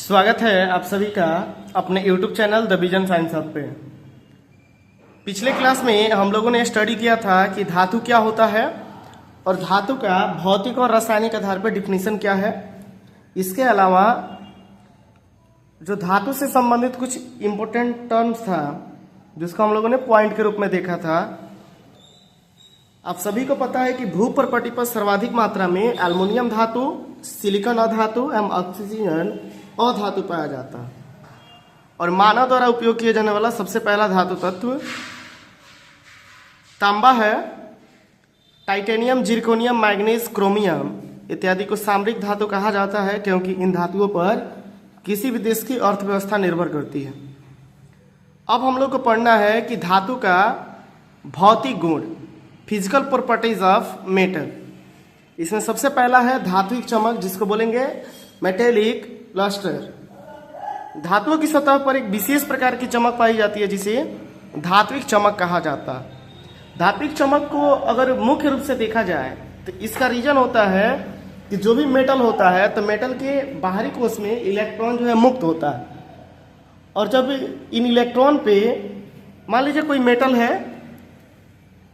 स्वागत है आप सभी का अपने YouTube channel the vision science hub पे। पिछले क्लास में हम लोगों ने स्टडी किया था कि धातु क्या होता है और धातु का भौतिक और रासायनिक आधार पर डिफिनीशन क्या है। इसके अलावा जो धातु से संबंधित कुछ इम्पोर्टेंट टर्म्स था जिसको हम लोगों ने पॉइंट के रूप में देखा था। आप सभी को पता है कि भूपर्पटी पर सर्वाधिक मात्रा में एल्युमिनियम धातु, सिलिकॉन अधातु एवं ऑक्सीजन अधातु पाया जाता है और मानव द्वारा उपयोग किए जाने वाला सबसे पहला धातु तत्व तांबा है। टाइटेनियम, जिरकोनियम, मैग्नीज, क्रोमियम इत्यादि को सामरिक धातु कहा जाता है क्योंकि इन धातुओं पर किसी भी देश की अर्थव्यवस्था निर्भर करती है। अब हम लोग को पढ़ना है कि धातु का भौतिक गुण, फिजिकल प्रॉपर्टीज ऑफ मेटल। इसमें सबसे पहला है धात्विक चमक, जिसको बोलेंगे मेटेलिक लस्टर। धातुओं की सतह पर एक विशेष प्रकार की चमक पाई जाती है जिसे धात्विक चमक कहा जाता है। धात्विक चमक को अगर मुख्य रूप से देखा जाए तो इसका रीजन होता है कि जो भी मेटल होता है तो मेटल के बाहरी कोश में इलेक्ट्रॉन जो है मुक्त होता है और जब इन इलेक्ट्रॉन पे मान लीजिए कोई मेटल है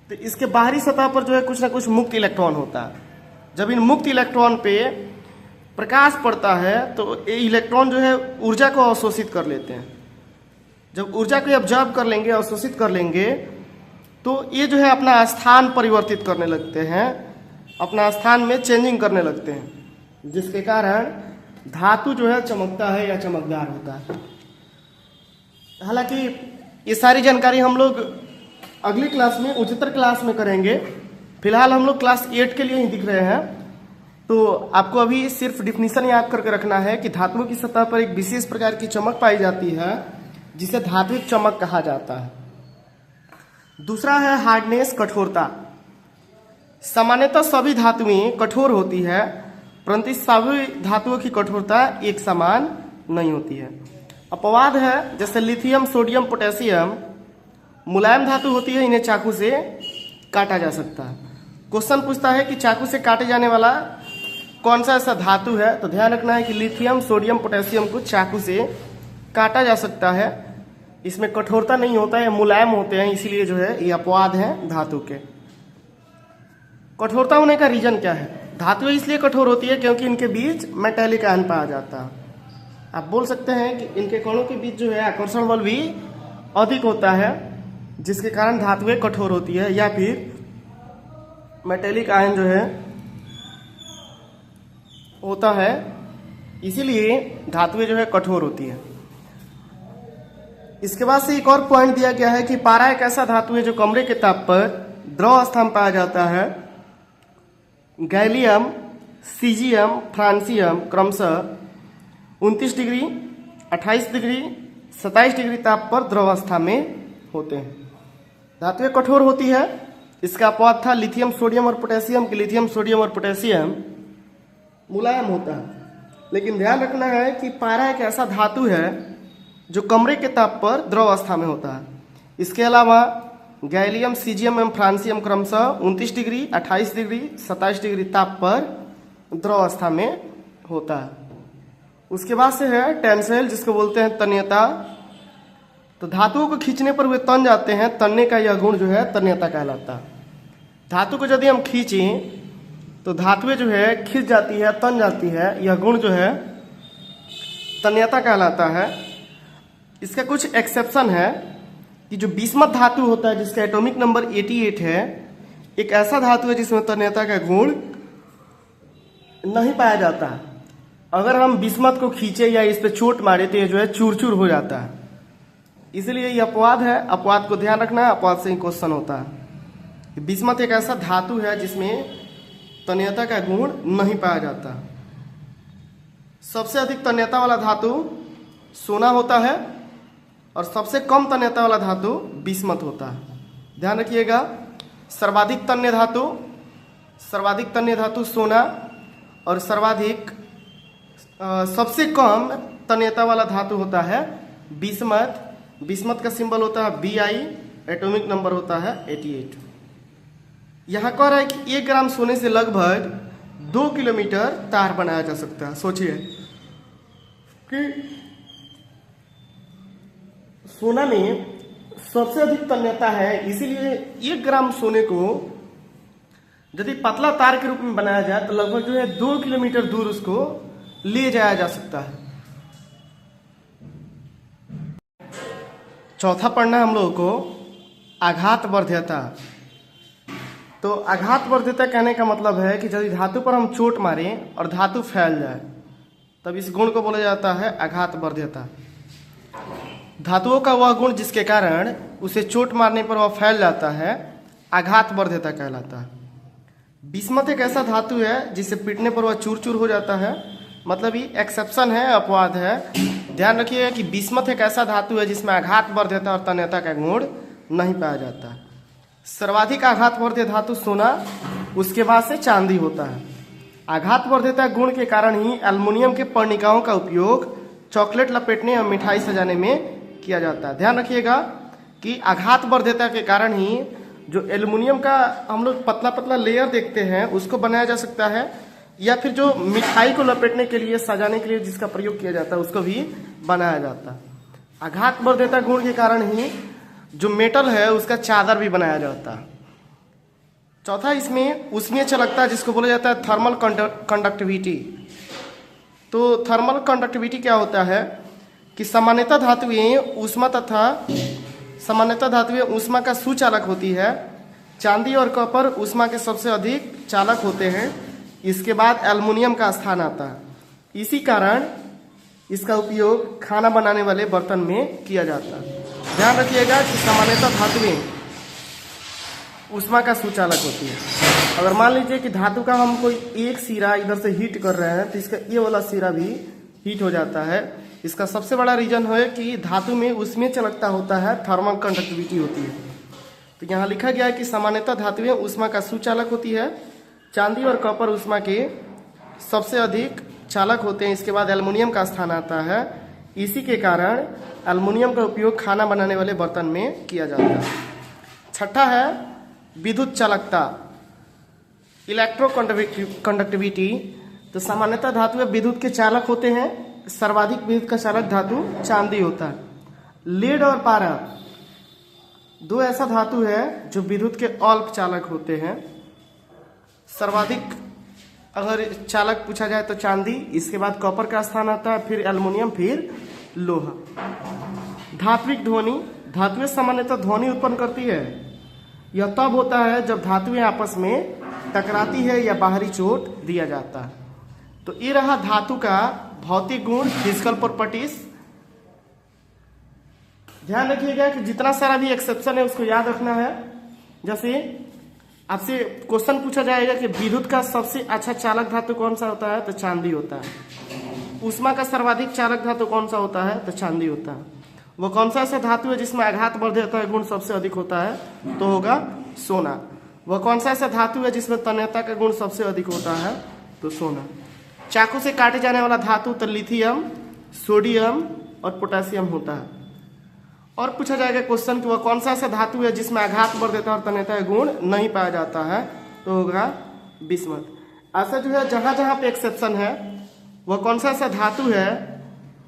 तो इसके बाहरी सतह पर जो है कुछ ना कुछ मुक्त इलेक्ट्रॉन होता है। जब इन मुक्त इलेक्ट्रॉन पे प्रकाश पड़ता है तो ये इलेक्ट्रॉन जो है ऊर्जा को अवशोषित कर लेते हैं। जब ऊर्जा को ऑब्जर्व कर लेंगे, अवशोषित कर लेंगे, तो ये जो है अपना स्थान परिवर्तित करने लगते हैं, अपना स्थान में चेंजिंग करने लगते हैं, जिसके कारण धातु जो है चमकता है या चमकदार होता है। हालांकि ये सारी जानकारी हम लोग अगली क्लास में, उच्चतर क्लास में करेंगे। फिलहाल हम लोग क्लास 8 के लिए ही दिख रहे हैं, तो आपको अभी सिर्फ डिफिनीशन याद करके रखना है कि धातुओं की सतह पर एक विशेष प्रकार की चमक पाई जाती है जिसे धात्विक चमक कहा जाता है। दूसरा है हार्डनेस, कठोरता। सामान्यतः सभी धातुएं कठोर होती है, परंतु सभी धातुओं की कठोरता एक समान नहीं होती है। अपवाद है, जैसे लिथियम, सोडियम, पोटेशियम मुलायम धातु होती है, इन्हें चाकू से काटा जा सकता है। क्वेश्चन पूछता है कि चाकू से काटे जाने वाला कौन सा ऐसा धातु है, तो ध्यान रखना है कि लिथियम, सोडियम, पोटेशियम को चाकू से काटा जा सकता है। इसमें कठोरता नहीं होता है, मुलायम होते हैं, इसीलिए जो है ये अपवाद है धातु के। कठोरता होने का रीजन क्या है? धातुएं इसलिए कठोर होती है क्योंकि इनके बीच मेटेलिक आयन पाया जाता है। आप बोल सकते हैं कि इनके कणों के बीच जो है आकर्षण बल भी अधिक होता है, जिसके कारण धातुएं कठोर होती है, या फिर मेटेलिक आयन जो है होता है, इसीलिए धातुएं जो है कठोर होती है। इसके बाद से एक और पॉइंट दिया गया है कि पारा एक ऐसा धातु है जो कमरे के ताप पर द्रव अवस्था में पाया जाता है। गैलियम, सीजियम, फ्रांसियम क्रमशः 29 डिग्री, 28 डिग्री, 27 डिग्री ताप पर द्रव अवस्था में होते हैं। धातुएं कठोर होती है। इसका अपवाद था लिथियम, सोडियम और पोटेशियम की। लिथियम, सोडियम और पोटेशियम मुलायम होता है, लेकिन ध्यान रखना है कि पारा एक ऐसा धातु है जो कमरे के ताप पर द्रव अवस्था में होता है। इसके अलावा गैलियम, सीजियम एवं फ्रांसियम क्रमशः 29 डिग्री, 28 डिग्री, 27 डिग्री ताप पर द्रव अवस्था में होता है। उसके बाद से है टेंसेल, जिसको बोलते हैं तन्यता। तो धातुओं को खींचने पर वे तन जाते हैं, तनने का यह गुण जो है तन्यता कहलाता है। धातु को यदि हम खींचें तो धातुएं जो है खिंच जाती है, तन जाती है, यह गुण जो है तन्यता कहलाता है। इसका कुछ एक्सेप्शन है कि जो बिस्मथ धातु होता है जिसका एटॉमिक नंबर 88 है, एक ऐसा धातु है जिसमें तन्यता का गुण नहीं पाया जाता। अगर हम बिस्मथ को खींचे या इस पर चोट मारे तो ये जो है चूर चूर हो जाता है, इसलिए ये अपवाद है। अपवाद को ध्यान रखना है, अपवाद से ही क्वेश्चन होता है। बिस्मथ एक ऐसा धातु है जिसमें तन्यता का गुण नहीं पाया जाता। सबसे अधिक तन्यता वाला धातु सोना होता है और सबसे कम तन्यता वाला धातु बिस्मथ होता है। ध्यान रखिएगा, सर्वाधिक तन्य धातु सोना और सबसे कम तन्यता वाला धातु होता है बिस्मथ। बिस्मथ का सिंबल होता है Bi, एटॉमिक नंबर होता है 88। यहाँ कह रहा है कि 1 ग्राम सोने से लगभग 2 किलोमीटर तार बनाया जा सकता है। सोचिए, कि सोना में सबसे अधिक तन्यता है, इसीलिए 1 ग्राम सोने को यदि पतला तार के रूप में बनाया जाए तो लगभग जो है 2 किलोमीटर दूर उसको ले जाया जा सकता है। चौथा पढ़ना हम लोगों को आघात वर्ध्यता। तो आघात वर्ध्यता कहने का मतलब है कि यदि धातु पर हम चोट मारें और धातु फैल जाए तब इस गुण को बोला जाता है आघात वर्ध्यता। धातुओं का वह गुण जिसके कारण उसे चोट मारने पर वह फैल जाता है आघात वर्ध्यता कहलाता है। बिस्मथ एक ऐसा धातु है जिसे पीटने पर वह चूर चूर हो जाता है, मतलब ये एक्सेप्शन है, अपवाद है। ध्यान रखिएगा कि बिस्मथ एक ऐसा धातु है जिसमें आघात वर्ध्यता और तन्यता का गुण नहीं पाया जाता। सर्वाधिक आघात वर्ध्य धातु सोना, उसके बाद से चांदी होता है। आघात वर्ध्यता गुण के कारण ही एल्युमिनियम के पर्णिकाओं का उपयोग चॉकलेट लपेटने और मिठाई सजाने में किया जाता है। ध्यान रखिएगा कि आघात वर्ध्यता के कारण ही जो एल्युमिनियम का हम लोग पतला पतला लेयर देखते हैं उसको बनाया जा सकता है, या फिर जो मिठाई को लपेटने के लिए सजाने के लिए जिसका प्रयोग किया जाता है उसको भी बनाया जाता है। आघात वर्ध्यता गुण के कारण ही जो मेटल है उसका चादर भी बनाया जाता है। चौथा इसमें ऊष्मीय चालकता जिसको बोला जाता है थर्मल कंडक्टिविटी। तो थर्मल कंडक्टिविटी क्या होता है कि सामान्यतः धातुएं ऊष्मा का सुचालक होती है। चांदी और कॉपर ऊष्मा के सबसे अधिक चालक होते हैं, इसके बाद एल्युमिनियम का स्थान आता है। इसी कारण इसका उपयोग खाना बनाने वाले बर्तन में किया जाता है। ध्यान रखिएगा कि सामान्यतः धातुएं ऊष्मा का सुचालक होती है। अगर मान लीजिए कि धातु का हम कोई एक सिरा इधर से हीट कर रहे हैं तो इसका ये वाला सिरा भी हीट हो जाता है। इसका सबसे बड़ा रीजन है कि धातु में ऊष्मीय चालकता होता है, थर्मल कंडक्टिविटी होती है। तो यहाँ लिखा गया है कि सामान्यतः धातुएं ऊष्मा का सुचालक होती है। चांदी और कॉपर ऊष्मा के सबसे अधिक चालक होते हैं, इसके बाद एल्युमिनियम का स्थान आता है। इसी के कारण एल्युमिनियम का उपयोग खाना बनाने वाले बर्तन में किया जाता है। छठा है विद्युत चालकता, इलेक्ट्रो कंडक्टिविटी। तो सामान्यतः धातु विद्युत के चालक होते हैं। सर्वाधिक विद्युत का चालक धातु चांदी होता है। लेड और पारा दो ऐसा धातु है जो विद्युत के अल्प चालक होते हैं। सर्वाधिक अगर चालक पूछा जाए तो चांदी, इसके बाद कॉपर का स्थान आता है, फिर एल्युमिनियम, फिर लोहा। धात्विक ध्वनि, धातुएं सामान्यतः ध्वनि उत्पन्न करती है। यह तब होता है जब धातुएं आपस में टकराती है या बाहरी चोट दिया जाता है। तो ये रहा धातु का भौतिक गुण, फिजिकल प्रॉपर्टीज। ध्यान रखिएगा कि जितना सारा भी एक्सेप्शन है उसको याद रखना है। जैसे आपसे क्वेश्चन पूछा जाएगा कि विद्युत का सबसे अच्छा चालक धातु कौन सा होता है, तो चांदी होता है। ऊष्मा का सर्वाधिक चालक धातु कौन सा होता है, तो चांदी होता है। वो कौन सा ऐसा धातु है जिसमें आघात वर्ध्यता गुण सबसे अधिक होता है, तो होगा सोना। वह कौन सा ऐसा धातु है जिसमें तन्यता का गुण सबसे अधिक होता है, तो सोना। चाकू से काटे जाने वाला धातु तो लिथियम, सोडियम और पोटेशियम होता है। और पूछा जाएगा क्वेश्चन कि वह कौन सा ऐसा धातु है जिसमें आघात वर्ध्यता और तन्यता का गुण नहीं पाया जाता है, तो होगा बिस्मथ। ऐसा जो है जहां जहां पे एक्सेप्शन है वह कौन सा ऐसा धातु है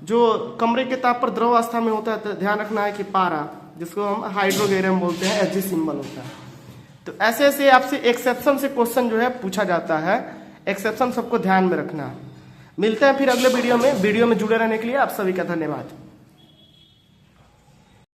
जो कमरे के ताप पर द्रव अवस्था में होता है, तो ध्यान रखना है कि पारा, जिसको हम हाइड्रोगेरियम बोलते हैं, Hg सिंबल होता है। तो ऐसे ऐसे आपसे एक्सेप्शन से क्वेश्चन जो है पूछा जाता है। एक्सेप्शन सबको ध्यान में रखना है। मिलते हैं फिर अगले वीडियो में। वीडियो में जुड़े रहने के लिए आप सभी का धन्यवाद।